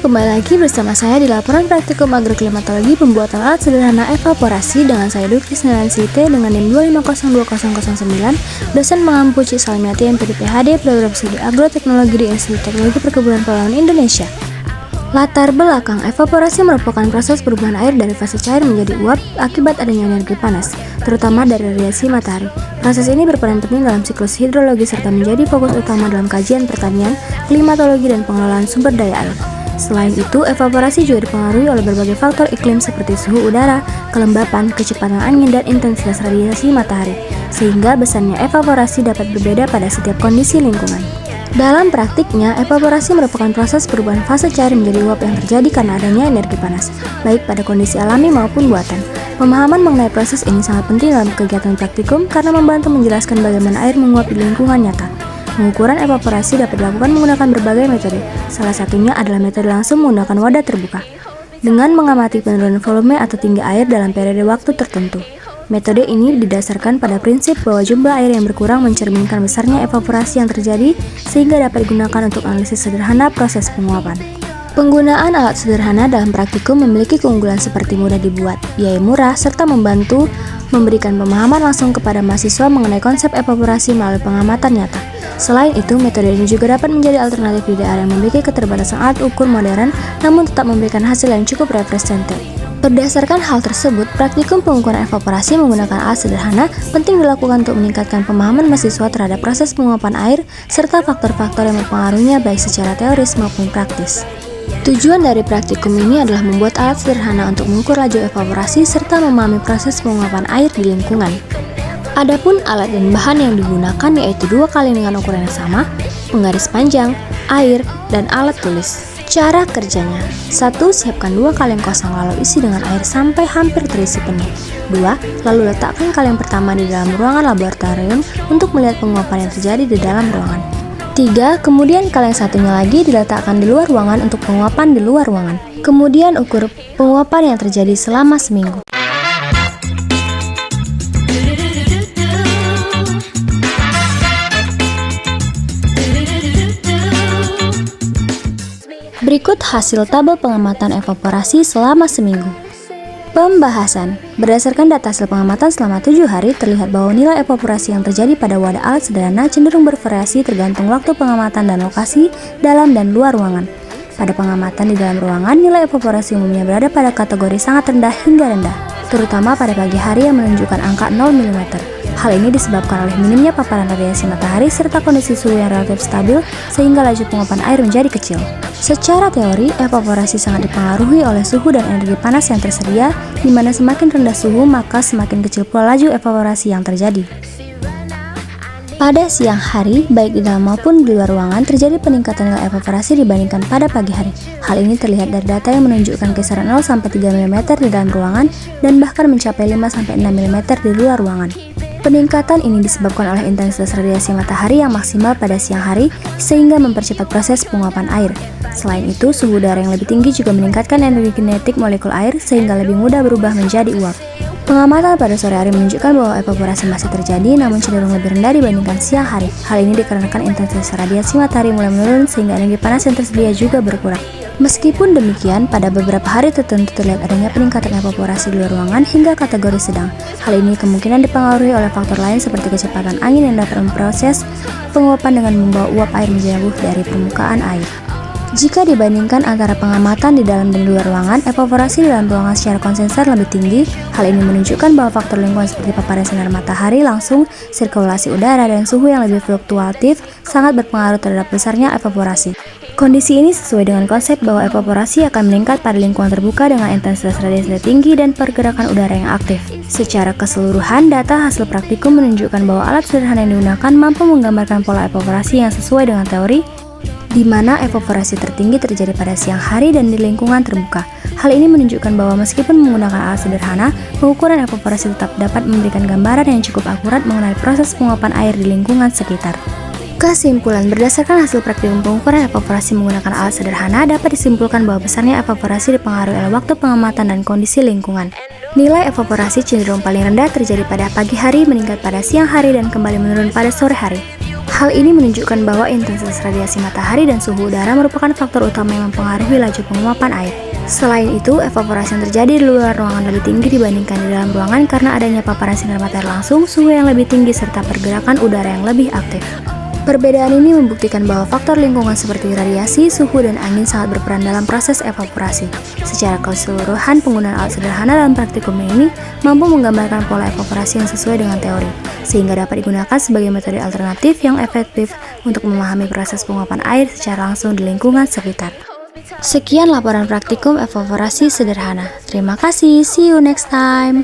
kembali lagi bersama saya di laporan praktikum agroklimatologi pembuatan alat sederhana evaporasi dengan saya Dukti Siti dengan NIM 2502009, dosen mengampu Cik Salmiati MPD PhD Program Studi Agroteknologi di Institut Teknologi Perkebunan Palawan Indonesia. Latar belakang evaporasi merupakan proses perubahan air dari fase cair menjadi uap akibat adanya energi panas, terutama dari radiasi matahari. Proses ini berperan penting dalam siklus hidrologi serta menjadi fokus utama dalam kajian pertanian, klimatologi, dan pengelolaan sumber daya air. Selain itu, evaporasi juga dipengaruhi oleh berbagai faktor iklim seperti suhu udara, kelembapan, kecepatan angin, dan intensitas radiasi matahari, sehingga besarnya evaporasi dapat berbeda pada setiap kondisi lingkungan. Dalam praktiknya, evaporasi merupakan proses perubahan fase cair menjadi uap yang terjadi karena adanya energi panas, baik pada kondisi alami maupun buatan. Pemahaman mengenai proses ini sangat penting dalam kegiatan praktikum karena membantu menjelaskan bagaimana air menguap di lingkungan nyata. Pengukuran evaporasi dapat dilakukan menggunakan berbagai metode, salah satunya adalah metode langsung menggunakan wadah terbuka, dengan mengamati penurunan volume atau tinggi air dalam periode waktu tertentu. Metode ini didasarkan pada prinsip bahwa jumlah air yang berkurang mencerminkan besarnya evaporasi yang terjadi, sehingga dapat digunakan untuk analisis sederhana proses penguapan. Penggunaan alat sederhana dalam praktikum memiliki keunggulan seperti mudah dibuat, biaya murah, serta membantu memberikan pemahaman langsung kepada mahasiswa mengenai konsep evaporasi melalui pengamatan nyata. Selain itu, metode ini juga dapat menjadi alternatif di daerah yang memiliki keterbatasan alat ukur modern namun tetap memberikan hasil yang cukup representatif. Berdasarkan hal tersebut, praktikum pengukuran evaporasi menggunakan alat sederhana penting dilakukan untuk meningkatkan pemahaman mahasiswa terhadap proses penguapan air serta faktor-faktor yang mempengaruhinya baik secara teoris maupun praktis. Tujuan dari praktikum ini adalah membuat alat sederhana untuk mengukur laju evaporasi serta memahami proses penguapan air di lingkungan. Adapun alat dan bahan yang digunakan yaitu 2 kali dengan ukuran yang sama, penggaris panjang, air, dan alat tulis. Cara kerjanya: 1. Siapkan 2 kaleng kosong lalu isi dengan air sampai hampir terisi penuh. 2. Lalu letakkan kaleng pertama di dalam ruangan laboratorium untuk melihat penguapan yang terjadi di dalam ruangan. 3. Kemudian kaleng satunya lagi diletakkan di luar ruangan untuk penguapan di luar ruangan. Kemudian ukur penguapan yang terjadi selama seminggu. Berikut hasil tabel pengamatan evaporasi selama seminggu. Pembahasan. Berdasarkan data hasil pengamatan selama 7 hari, terlihat bahwa nilai evaporasi yang terjadi pada wadah alat sederhana cenderung bervariasi tergantung waktu pengamatan dan lokasi dalam dan luar ruangan. Pada pengamatan di dalam ruangan, nilai evaporasi umumnya berada pada kategori sangat rendah hingga rendah, terutama pada pagi hari yang menunjukkan angka 0 mm. Hal ini disebabkan oleh minimnya paparan radiasi matahari serta kondisi suhu yang relatif stabil sehingga laju penguapan air menjadi kecil. Secara teori, evaporasi sangat dipengaruhi oleh suhu dan energi panas yang tersedia, di mana semakin rendah suhu maka semakin kecil pula laju evaporasi yang terjadi. Pada siang hari, baik di dalam maupun di luar ruangan, terjadi peningkatan nilai evaporasi dibandingkan pada pagi hari. Hal ini terlihat dari data yang menunjukkan kisaran 0-3 mm di dalam ruangan dan bahkan mencapai 5-6 mm di luar ruangan. Peningkatan ini disebabkan oleh intensitas radiasi matahari yang maksimal pada siang hari sehingga mempercepat proses penguapan air. Selain itu, suhu udara yang lebih tinggi juga meningkatkan energi kinetik molekul air sehingga lebih mudah berubah menjadi uap. Pengamatan pada sore hari menunjukkan bahwa evaporasi masih terjadi namun cenderung lebih rendah dibandingkan siang hari. Hal ini dikarenakan intensitas radiasi matahari mulai menurun sehingga energi panas yang tersedia juga berkurang. Meskipun demikian, pada beberapa hari tertentu terlihat adanya peningkatan evaporasi di luar ruangan hingga kategori sedang. Hal ini kemungkinan dipengaruhi oleh faktor lain seperti kecepatan angin yang dapat memproses penguapan dengan membawa uap air menjauh dari permukaan air. Jika dibandingkan antara pengamatan di dalam dan luar ruangan, evaporasi di dalam ruangan secara konsisten lebih tinggi. Hal ini menunjukkan bahwa faktor lingkungan seperti paparan sinar matahari langsung, sirkulasi udara, dan suhu yang lebih fluktuatif sangat berpengaruh terhadap besarnya evaporasi. Kondisi ini sesuai dengan konsep bahwa evaporasi akan meningkat pada lingkungan terbuka dengan intensitas radiasi tinggi dan pergerakan udara yang aktif. Secara keseluruhan, data hasil praktikum menunjukkan bahwa alat sederhana yang digunakan mampu menggambarkan pola evaporasi yang sesuai dengan teori, di mana evaporasi tertinggi terjadi pada siang hari dan di lingkungan terbuka. Hal ini menunjukkan bahwa meskipun menggunakan alat sederhana, pengukuran evaporasi tetap dapat memberikan gambaran yang cukup akurat mengenai proses penguapan air di lingkungan sekitar. Kesimpulan, berdasarkan hasil praktikum pengukuran evaporasi menggunakan alat sederhana, dapat disimpulkan bahwa besarnya evaporasi dipengaruhi oleh waktu pengamatan dan kondisi lingkungan. Nilai evaporasi cenderung paling rendah terjadi pada pagi hari, meningkat pada siang hari, dan kembali menurun pada sore hari. Hal ini menunjukkan bahwa intensitas radiasi matahari dan suhu udara merupakan faktor utama yang mempengaruhi laju penguapan air. Selain itu, evaporasi yang terjadi di luar ruangan lebih tinggi dibandingkan di dalam ruangan karena adanya paparan sinar matahari langsung, suhu yang lebih tinggi, serta pergerakan udara yang lebih aktif. Perbedaan ini membuktikan bahwa faktor lingkungan seperti radiasi, suhu, dan angin sangat berperan dalam proses evaporasi. Secara keseluruhan, penggunaan alat sederhana dalam praktikum ini mampu menggambarkan pola evaporasi yang sesuai dengan teori, sehingga dapat digunakan sebagai metode alternatif yang efektif untuk memahami proses penguapan air secara langsung di lingkungan sekitar. Sekian laporan praktikum evaporasi sederhana. Terima kasih, see you next time.